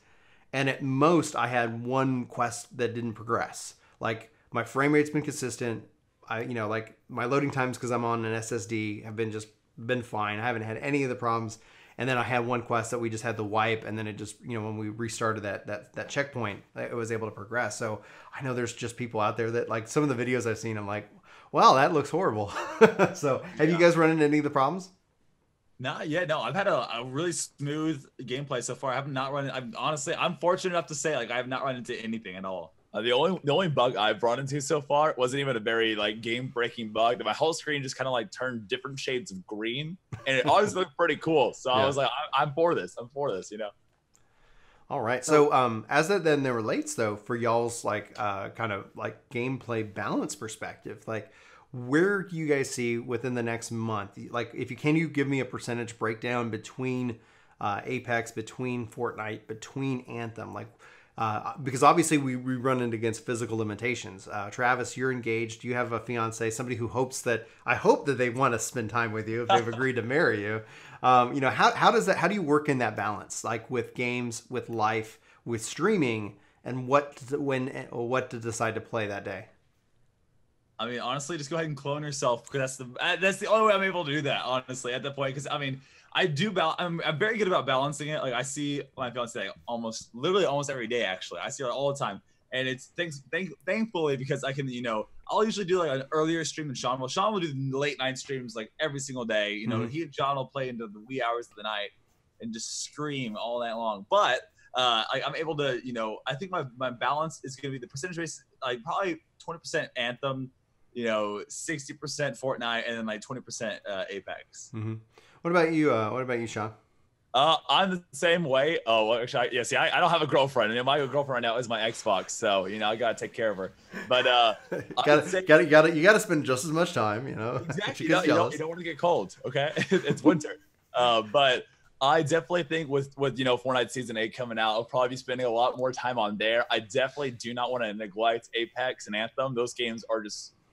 And at most, I had one quest that didn't progress. Like my frame rate's been consistent. Like my loading times because I'm on an SSD have been fine. I haven't had any of the problems. And then I had one quest that we just had to wipe, and then it just, when we restarted that checkpoint, it was able to progress. So I know there's just people out there that, like, some of the videos I've seen, I'm like, wow, that looks horrible. So have you guys run into any of the problems? Not yet. No, I've had a really smooth gameplay so far. I have not run. I'm fortunate enough to say, like, I have not run into anything at all. The only bug I've run into so far wasn't even a very like game-breaking bug. That my whole screen just kind of like turned different shades of green, and it always looked pretty cool. So I was like, I'm for this. All right. So as that then relates though for y'all's like kind of like gameplay balance perspective, like where do you guys see within the next month? Like can you give me a percentage breakdown between Apex, between Fortnite, between Anthem, like. Because obviously we run into against physical limitations. Travis, you're engaged. You have a fiance, somebody who I hope that they want to spend time with you if they've agreed to marry you. How do you work in that balance, like with games, with life, with streaming, and what to decide to play that day? I mean, honestly, just go ahead and clone yourself because that's the only way I'm able to do that. Honestly, at that point, because I mean. I'm very good about balancing it. Like I see my fiance almost every day. Actually, I see her all the time, and it's thankfully because I can, I'll usually do like an earlier stream than Sean. Well, Sean will do late night streams like every single day. He and John will play into the wee hours of the night and just scream all night long. But I'm able to, I think my balance is going to be the percentage base, like probably 20% Anthem, 60% Fortnite, and then like 20% Apex. Mm-hmm. What about you, Sean? I'm the same way. Oh, well, actually, I don't have a girlfriend. My girlfriend right now is my Xbox, so I gotta take care of her. But you gotta spend just as much time. Exactly. You don't want to get cold. Okay, it's winter. But I definitely think with Fortnite Season 8 coming out, I'll probably be spending a lot more time on there. I definitely do not want to neglect Apex and Anthem. Those games are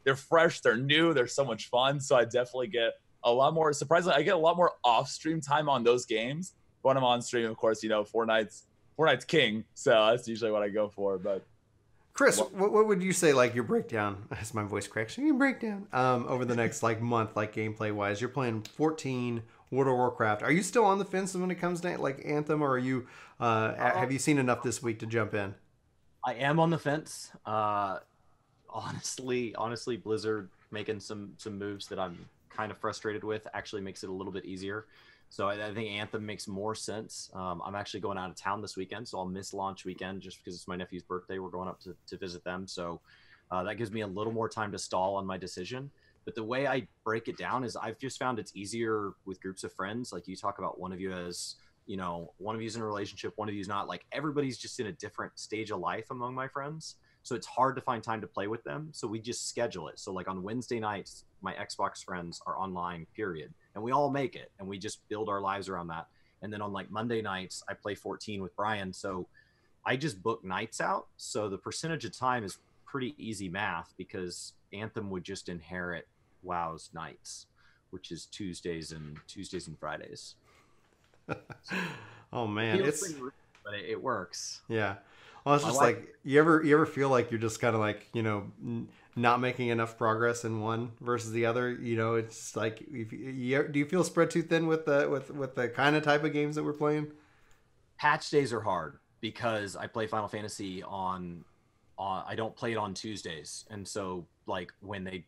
they're fresh, they're new, they're so much fun. So I definitely get a lot more. Surprisingly, I get a lot more off-stream time on those games. When I'm on stream, of course, Fortnite's king, so that's usually what I go for. But Chris, what would you say, like your breakdown? As my voice cracks, your breakdown over the next like month, like gameplay wise. You're playing 14 World of Warcraft. Are you still on the fence when it comes to like Anthem, or are you? Have you seen enough this week to jump in? I am on the fence. Honestly, Blizzard making some moves that I'm kind of frustrated with actually makes it a little bit easier. So I think Anthem makes more sense. I'm actually going out of town this weekend, so I'll miss launch weekend just because it's my nephew's birthday. We're going up to visit them. So that gives me a little more time to stall on my decision. But the way I break it down is I've just found it's easier with groups of friends. Like you talk about one of you as, one of you's in a relationship, one of you's not. Like everybody's just in a different stage of life among my friends. So it's hard to find time to play with them. So we just schedule it. So like on Wednesday nights, my Xbox friends are online, period. And we all make it. And we just build our lives around that. And then on like Monday nights, I play 14 with Bryan. So I just book nights out. So the percentage of time is pretty easy math because Anthem would just inherit WoW's nights, which is Tuesdays and Fridays. Oh man, but it works. Yeah. Well, it's just like you ever feel like you're just kind of like not making enough progress in one versus the other. It's like do you feel spread too thin with the kind of type of games that we're playing? Patch days are hard because I play Final Fantasy on I don't play it on Tuesdays, and so like when they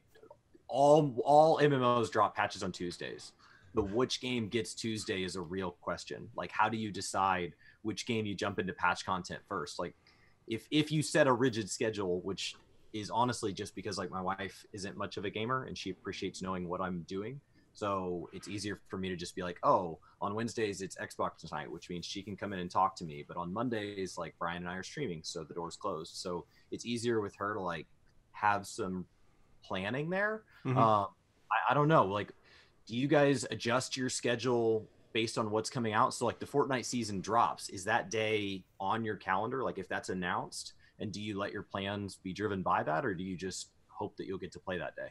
all MMOs drop patches on Tuesdays, which game gets Tuesday is a real question. Like how do you decide which game you jump into patch content first? Like if you set a rigid schedule, which is honestly just because like my wife isn't much of a gamer and she appreciates knowing what I'm doing. So it's easier for me to just be like, oh, on Wednesdays it's Xbox night, which means she can come in and talk to me. But on Mondays, like Bryan and I are streaming, so the door's closed. So it's easier with her to like have some planning there. I don't know. Like, do you guys adjust your schedule based on what's coming out? So like the Fortnite season drops, is that day on your calendar? Like if that's announced, and do you let your plans be driven by that, or do you just hope that you'll get to play that day?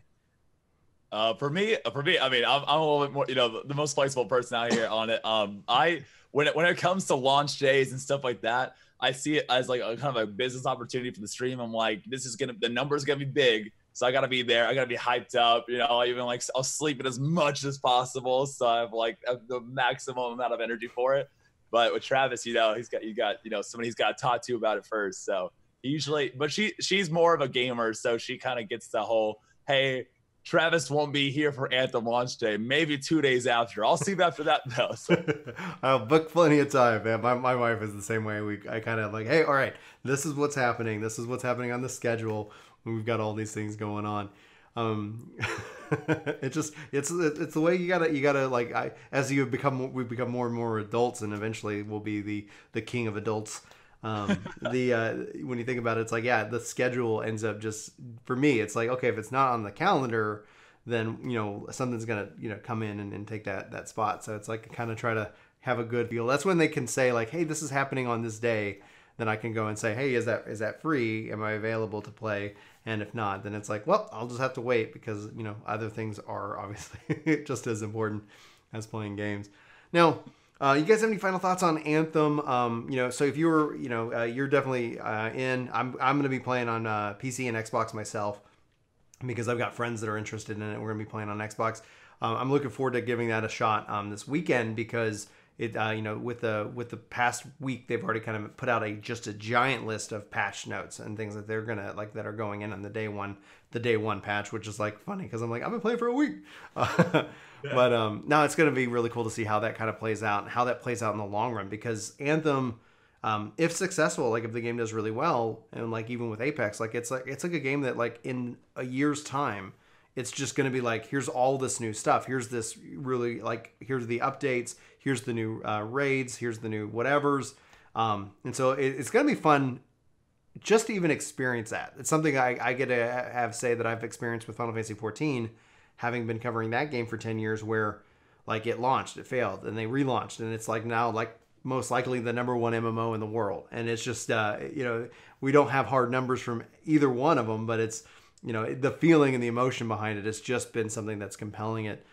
For me, I mean, I'm a little bit more, the most flexible person out here on it. When it comes to launch days and stuff like that, I see it as like a kind of a business opportunity for the stream. I'm like, the number's gonna be big, so I gotta be there. I gotta be hyped up. Even like I'll sleep it as much as possible, so I have like the maximum amount of energy for it. But with Travis, you got somebody he's got to talk to about it first. So usually, but she's more of a gamer, so she kind of gets the whole, hey, Travis won't be here for Anthem launch day. Maybe 2 days after. I'll see after that though. So. I'll book plenty of time, man. My wife is the same way. I kind of like, hey, all right, this is what's happening. This is what's happening on the schedule. We've got all these things going on. It's the way you gotta like, as we become more and more adults, and eventually we'll be the king of adults. When you think about it, it's like, yeah, the schedule ends up just, for me, it's like, okay, if it's not on the calendar, then something's gonna come in and take that spot. So it's like, kind of try to have a good feel. That's when they can say like, hey, this is happening on this day. Then I can go and say, hey, is that free? Am I available to play? And if not, then it's like, well, I'll just have to wait, because other things are obviously just as important as playing games. Now, you guys have any final thoughts on Anthem? So if you're you're definitely in. I'm going to be playing on PC and Xbox myself, because I've got friends that are interested in it. We're going to be playing on Xbox. I'm looking forward to giving that a shot this weekend, because it with the past week, they've already kind of put out just a giant list of patch notes and things that they're gonna that are going in on the day one patch, which is like funny, because I'm like, I've been playing for a week. But now it's going to be really cool to see how that kind of plays out, and how that plays out in the long run, because Anthem, if successful, like if the game does really well, and like even with Apex, like it's like a game that like in a year's time, it's just going to be like, here's all this new stuff. Here's this really like, here's the updates. Here's the new raids. Here's the new whatevers. And so it's going to be fun just to even experience that. It's something I get to say that I've experienced with Final Fantasy XIV, having been covering that game for 10 years, where like it launched, it failed, and they relaunched, and it's like now like most likely the number one MMO in the world. And it's just, we don't have hard numbers from either one of them, but it's, the feeling and the emotion behind it has just been something that's compelling it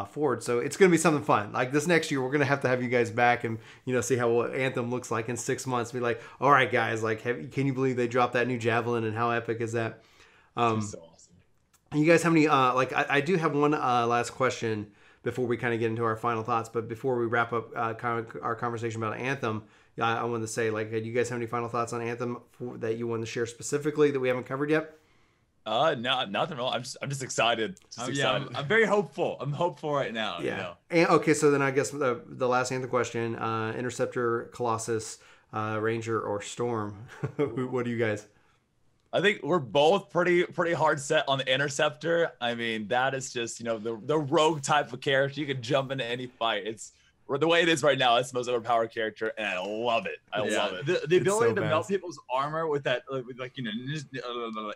forward. So it's going to be something fun. Like this next year, we're going to have you guys back and, see how Anthem looks like in 6 months. Be like, all right, guys, like, can you believe they dropped that new Javelin, and how epic is that? So awesome. You guys have any, I do have one last question before we kind of get into our final thoughts. But before we wrap up our conversation about Anthem, I wanted to say, like, do you guys have any final thoughts on Anthem that you want to share specifically that we haven't covered yet? No, nothing wrong. I'm just excited. Yeah, I'm very hopeful. I'm hopeful right now. Yeah. And, okay, so then I guess the last Anthem question: Interceptor, Colossus, Ranger, or Storm? What do you guys? I think we're both pretty hard set on the Interceptor. I mean, that is just the rogue type of character. You can jump into any fight. It's the way it is right now. It's the most overpowered character, and I love it. I love it. The ability to melt people's armor with that,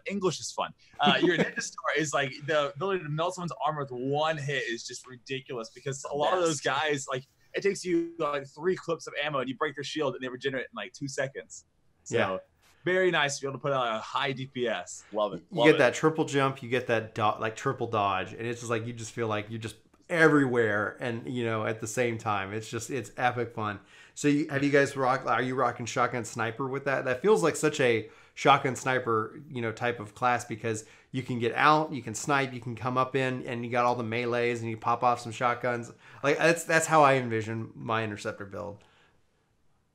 English is fun. Your ninja star is like, the ability to melt someone's armor with one hit is just ridiculous, because a lot of those guys, like, it takes you like 3 clips of ammo and you break their shield and they regenerate in like 2 seconds. So very nice to be able to put out a high DPS. Love it. You get that triple jump, you get that triple dodge, and it's just like, you just feel like you're just everywhere, and at the same time, it's epic fun. So are you rocking shotgun sniper with that? That feels like such a shotgun sniper type of class, because you can get out, you can snipe, you can come up in, and you got all the melees, and you pop off some shotguns. Like that's how I envision my Interceptor build.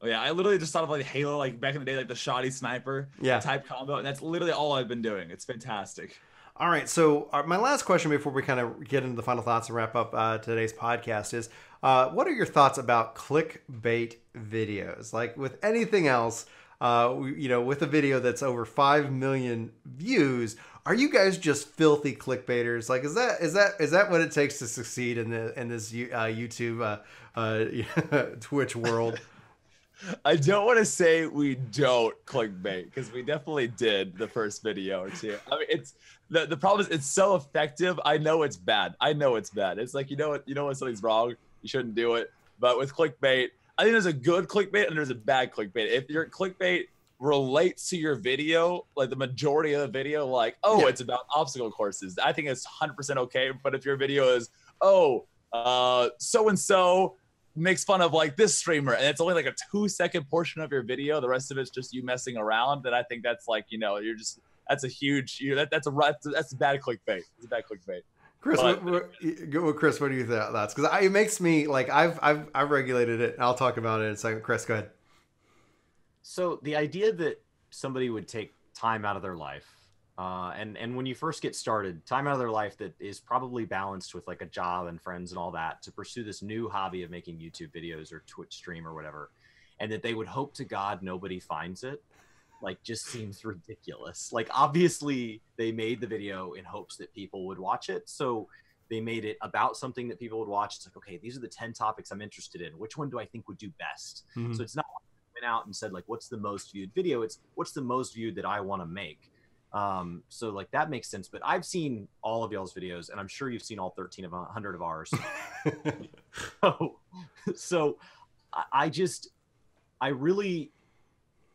Oh yeah, I literally just thought of like Halo, like back in the day, like the shoddy sniper type combo, and that's literally all I've been doing. It's fantastic. All right, so my last question before we kind of get into the final thoughts and wrap up today's podcast is, what are your thoughts about clickbait videos? Like with anything else, with a video that's over 5 million views. Are you guys just filthy clickbaiters? Like, is that what it takes to succeed in this YouTube Twitch world? I don't want to say we don't clickbait, because we definitely did the first video or two. I mean, it's the problem is it's so effective. I know it's bad. It's like, you know when something's wrong, you shouldn't do it. But with clickbait, I think there's a good clickbait and there's a bad clickbait. If your clickbait relates to your video, like the majority of the video, like, it's about obstacle courses, I think it's 100% okay. But if your video is, so-and-so makes fun of like this streamer, and it's only like a 2-second portion of your video, the rest of it's just you messing around, then I think that's like, that's a huge, that's a bad clickbait. It's a bad clickbait. Chris, Chris, what do you think that's? Because it makes me like, I've regulated it. I'll talk about it in a second. Chris, go ahead. So the idea that somebody would take time out of their life, and when you first get started, time out of their life that is probably balanced with like a job and friends and all that, to pursue this new hobby of making YouTube videos or Twitch stream or whatever, and that they would hope to God nobody finds it, like, just seems ridiculous. Like, obviously they made the video in hopes that people would watch it, so they made it about something that people would watch. It's like, okay, these are the 10 topics I'm interested in, which one do I think would do best? Mm-hmm. So it's not like they went out and said like, what's the most viewed video, it's what's the most viewed that I want to make. So like that makes sense. But I've seen all of y'all's videos, and I'm sure you've seen all 100 of ours. So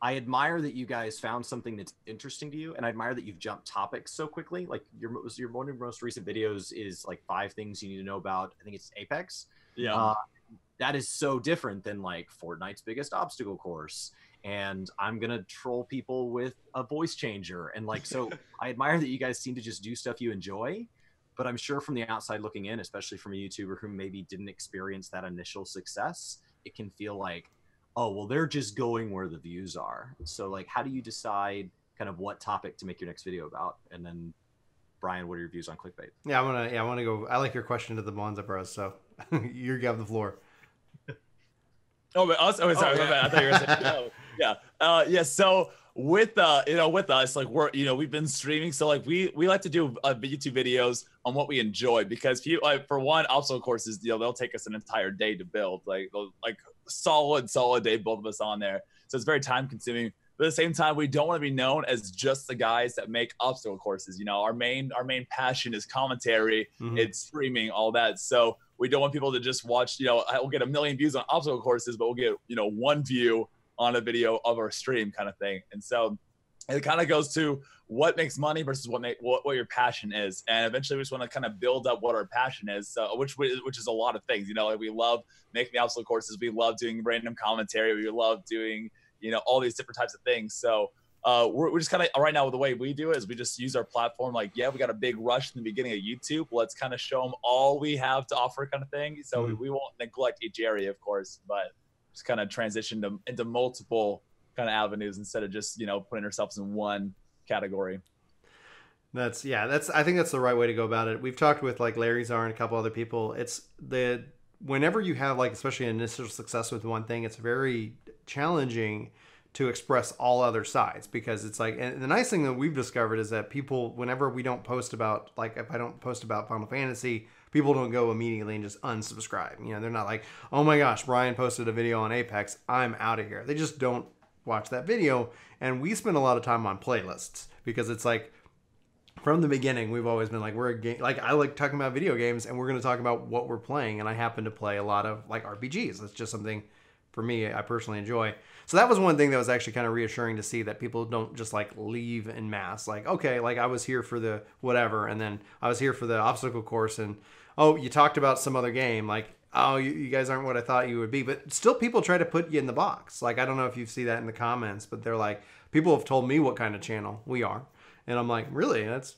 I admire that you guys found something that's interesting to you, and I admire that you've jumped topics so quickly. Like one of your most recent videos is like 5 things you need to know about, I think it's Apex. Yeah. That is so different than like Fortnite's biggest obstacle course, and I'm gonna troll people with a voice changer, and like, so I admire that you guys seem to just do stuff you enjoy. But I'm sure from the outside looking in, especially from a YouTuber who maybe didn't experience that initial success, it can feel like, oh, well, they're just going where the views are. So like, how do you decide kind of what topic to make your next video about? And then Bryan, what are your views on clickbait? Yeah, I want to go. I like your question to the Bonsai Broz, so you have the floor. Oh, but us? Oh, sorry. I thought you were saying no. Yeah. So with us, like, we've been streaming, so like we like to do YouTube videos on what we enjoy, because for one, obstacle courses, they'll take us an entire day to build, like solid day, both of us on there. So it's very time consuming. But at the same time, we don't want to be known as just the guys that make obstacle courses. Our main passion is commentary, Mm-hmm. it's streaming, all that. So we don't want people to just watch, we'll get 1 million views on obstacle courses, but we'll get, 1 view on a video of our stream kind of thing. And so it kind of goes to what makes money versus what your passion is. And eventually we just want to kind of build up what our passion is. So which is a lot of things, like we love making the obstacle courses. We love doing random commentary. We love doing, all these different types of things. So we're just kind of right now, the way we do it is we just use our platform. Like, we got a big rush in the beginning of YouTube. Let's kind of show them all we have to offer, kind of thing. So we won't neglect each area, of course, but just kind of transition into multiple kind of avenues instead of just, putting ourselves in one category. I think that's the right way to go about it. We've talked with like Larry Czar and a couple other people. It's whenever you have like, especially initial success with one thing, it's very challenging to express all other sides, because it's like, and the nice thing that we've discovered is that people, whenever we don't post about, like if I don't post about Final Fantasy, people don't go immediately and just unsubscribe. They're not like, oh my gosh, Bryan posted a video on Apex, I'm out of here. They just don't watch that video. And we spend a lot of time on playlists, because it's like, from the beginning, we've always been like, we're a game, like I like talking about video games, and we're going to talk about what we're playing. And I happen to play a lot of like RPGs. That's just something for me, I personally enjoy. So that was one thing that was actually kind of reassuring to see, that people don't just like leave en masse. Like, okay, like I was here for the whatever, and then I was here for the obstacle course, and oh, you talked about some other game. Like, oh, you guys aren't what I thought you would be. But still, people try to put you in the box. Like, I don't know if you see that in the comments, but they're like, people have told me what kind of channel we are. And I'm like, really? That's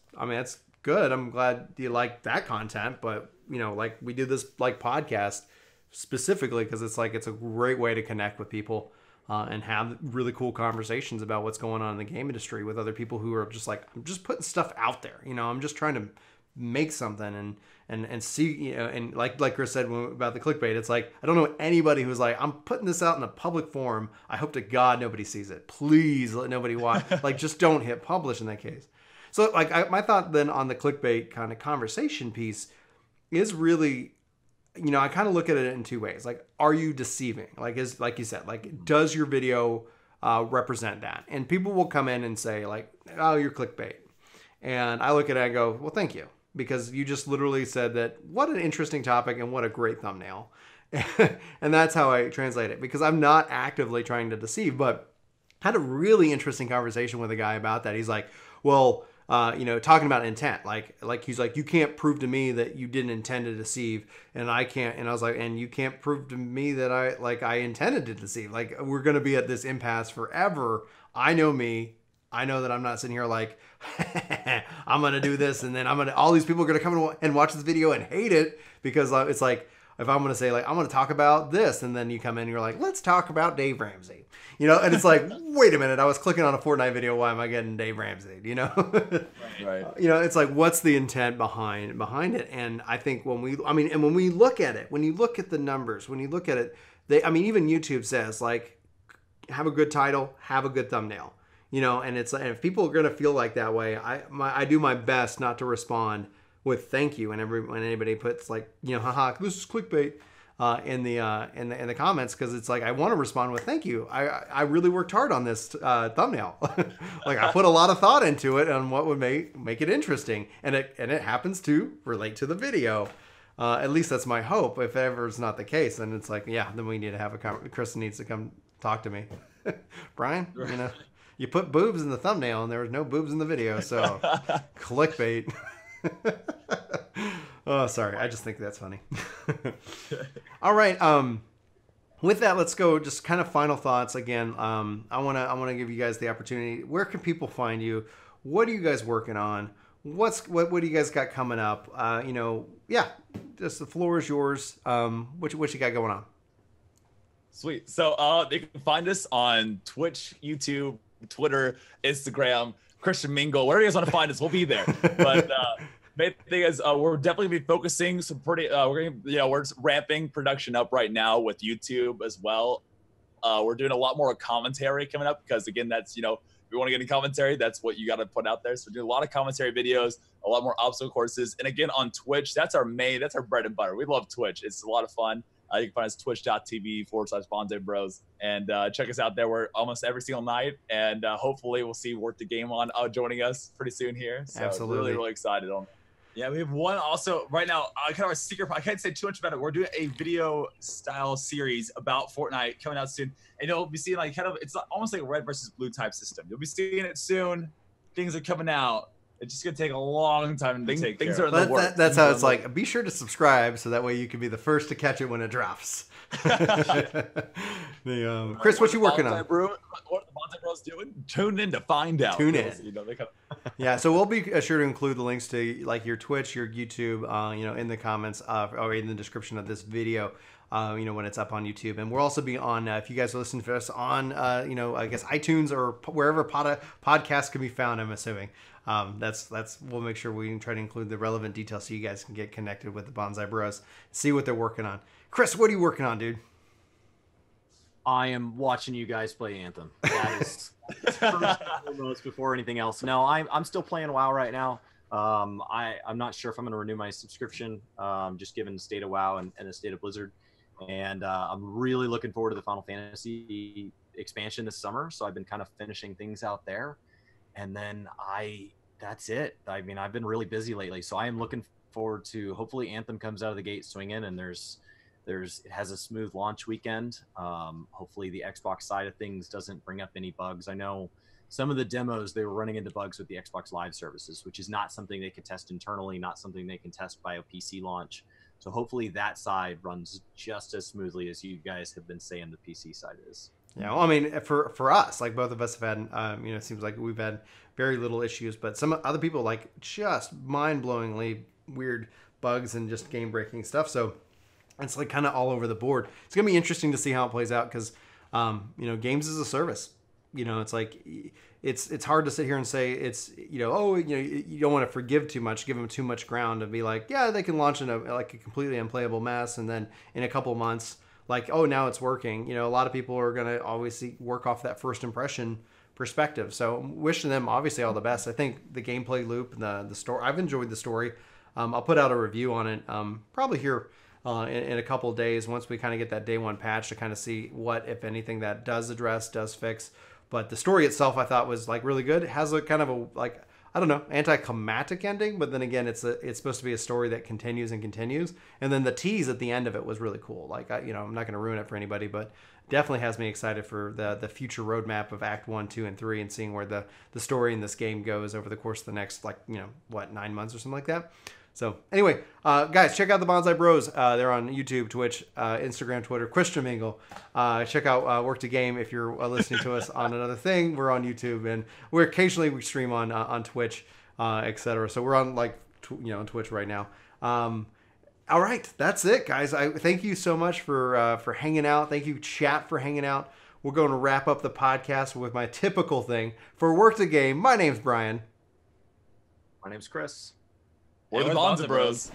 good. I'm glad you like that content. But, like we do this like podcast specifically because it's like, it's a great way to connect with people and have really cool conversations about what's going on in the game industry with other people who are just like, I'm just putting stuff out there. I'm just trying to make something and see, you know, and like Chris said about the clickbait, it's like, I don't know anybody who's like, I'm putting this out in a public forum. I hope to God nobody sees it. Please let nobody watch. Like, just don't hit publish in that case. So like my thought then on the clickbait kind of conversation piece is really, you know, I kind of look at it in two ways. Like, are you deceiving? Like, like you said, like, does your video represent that? And people will come in and say like, oh, you're clickbait. And I look at it and go, well, thank you. Because you just literally said that, what an interesting topic and what a great thumbnail. And that's how I translate it, because I'm not actively trying to deceive, but I had a really interesting conversation with a guy about that. He's like, well, you know, talking about intent, like he's like, you can't prove to me that you didn't intend to deceive, and I can't. And I was like, and you can't prove to me that I intended to deceive. Like, we're going to be at this impasse forever. I know me. I know that I'm not sitting here like, I'm going to do this, and then all these people are going to come and watch this video and hate it, because it's like, if I'm going to say like, I'm going to talk about this, and then you come in and you're like, let's talk about Dave Ramsey, you know, and it's like, wait a minute, I was clicking on a Fortnite video. Why am I getting Dave Ramsey? You know, right. You know, it's like, what's the intent behind it? And I think when we look at it, when you look at the numbers, when you look at it, even YouTube says like, have a good title, have a good thumbnail. You know, and it's like, if people are going to feel like that way, I do my best not to respond with thank you. And when anybody puts like, you know, haha, this is clickbait in the comments, because it's like, I want to respond with thank you. I really worked hard on this thumbnail. Like, I put a lot of thought into it on what would make it interesting, and it happens to relate to the video. At least that's my hope. If ever it's not the case, then it's like, yeah, then we need to have Kristen needs to come talk to me. Bryan, you know. You put boobs in the thumbnail and there was no boobs in the video, so clickbait. Oh, sorry. I just think that's funny. All right. With that, let's go. Just kind of final thoughts again. I wanna give you guys the opportunity. Where can people find you? What are you guys working on? What do you guys got coming up? You know, yeah. Just the floor is yours. What you got going on? Sweet. So they can find us on Twitch, YouTube, Twitter, Instagram, Christian Mingle, wherever you guys want to find us, we'll be there. But main thing is, we're definitely gonna be focusing some pretty. We're ramping production up right now with YouTube as well. We're doing a lot more commentary coming up, because again, that's, you know, if you want to get in commentary, that's what you got to put out there. So we're doing a lot of commentary videos, a lot more obstacle courses, and again on Twitch, that's our bread and butter. We love Twitch. It's a lot of fun. You can find us twitch.tv/BonsaiBroz, and check us out there. We're almost every single night, and hopefully we'll see Work To Game on joining us pretty soon here. So absolutely, really excited on. Yeah, we have one also right now. Kind of a secret. I can't say too much about it. We're doing a video style series about Fortnite coming out soon, and you'll be seeing like it's almost like a red versus blue type system. You'll be seeing it soon. Things are coming out. It's just gonna take a long time to take things care are in the works. That's how it's like. Be sure to subscribe so that way you can be the first to catch it when it drops. Chris, what you working on? What the Bonsai Broz doing? Tune in to find out. Tune in. You know, Yeah, so we'll be sure to include the links to like your Twitch, your YouTube, you know, in the comments or in the description of this video. You know, when it's up on YouTube, and we'll also be on. If you guys are listening to us on, you know, I guess iTunes or wherever podcasts can be found. I'm assuming. We'll make sure we can try to include the relevant details so you guys can get connected with the Bonsai Broz, see what they're working on. Chris, what are you working on, dude? I am watching you guys play Anthem. That is first and foremost before anything else. No, I'm still playing WoW right now. I'm not sure if I'm going to renew my subscription, just given the state of WoW and the state of Blizzard. And I'm really looking forward to the Final Fantasy expansion this summer. So I've been kind of finishing things out there. And then that's it. I mean, I've been really busy lately. So I am looking forward to, hopefully Anthem comes out of the gate swinging, and it has a smooth launch weekend. Hopefully the Xbox side of things doesn't bring up any bugs. I know some of the demos, they were running into bugs with the Xbox Live services, which is not something they can test internally, not something they can test by a PC launch. So hopefully that side runs just as smoothly as you guys have been saying the PC side is. Yeah, well, I mean, for us, like both of us have had, you know, it seems like we've had very little issues, but some other people like just mind-blowingly weird bugs and just game-breaking stuff. So it's like kind of all over the board. It's gonna be interesting to see how it plays out because, you know, games as a service. you know, it's like it's hard to sit here and say it's, you know, oh, you know, you don't want to forgive too much, give them too much ground, and be like, yeah, they can launch in a completely unplayable mess, and then in a couple months, like, oh, now it's working. You know, a lot of people are going to obviously work off that first impression perspective. So I'm wishing them obviously all the best. I think the gameplay loop, the story, I've enjoyed the story. I'll put out a review on it probably here in a couple of days once we kind of get that day one patch to kind of see what, if anything, that does address, does fix. But the story itself I thought was like really good. It has a kind of a, like, I don't know, anticlimactic ending, but then again, it's supposed to be a story that continues and continues. And then the tease at the end of it was really cool. Like, I'm not going to ruin it for anybody, but definitely has me excited for the future roadmap of Act 1, 2, and 3, and seeing where the story in this game goes over the course of the next, 9 months or something like that. So anyway, guys, check out the Bonsai Broz. They're on YouTube, Twitch, Instagram, Twitter, Christian Mingle. Check out Work To Game if you're listening to us on another thing. We're on YouTube, and we stream on Twitch, etc. So we're on on Twitch right now. All right, that's it, guys. I thank you so much for hanging out. Thank you, chat, for hanging out. We're going to wrap up the podcast with my typical thing for Work To Game. My name's Bryan. My name's Chris. We're the Bonsai Broz.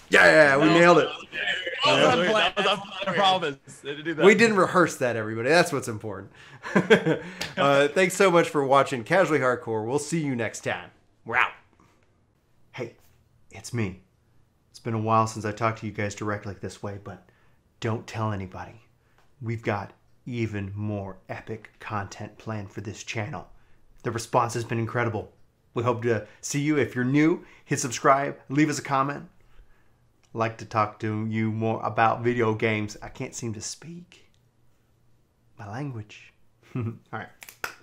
Yeah, we nailed it. That was a promise. We didn't rehearse that, everybody. That's what's important. Thanks so much for watching Casually Hardcore. We'll see you next time. We're out. Hey, it's me. It's been a while since I talked to you guys directly this way, but don't tell anybody. We've got even more epic content planned for this channel. The response has been incredible. We hope to see you. If you're new, hit subscribe, leave us a comment. I'd like to talk to you more about video games. I can't seem to speak my language. All right.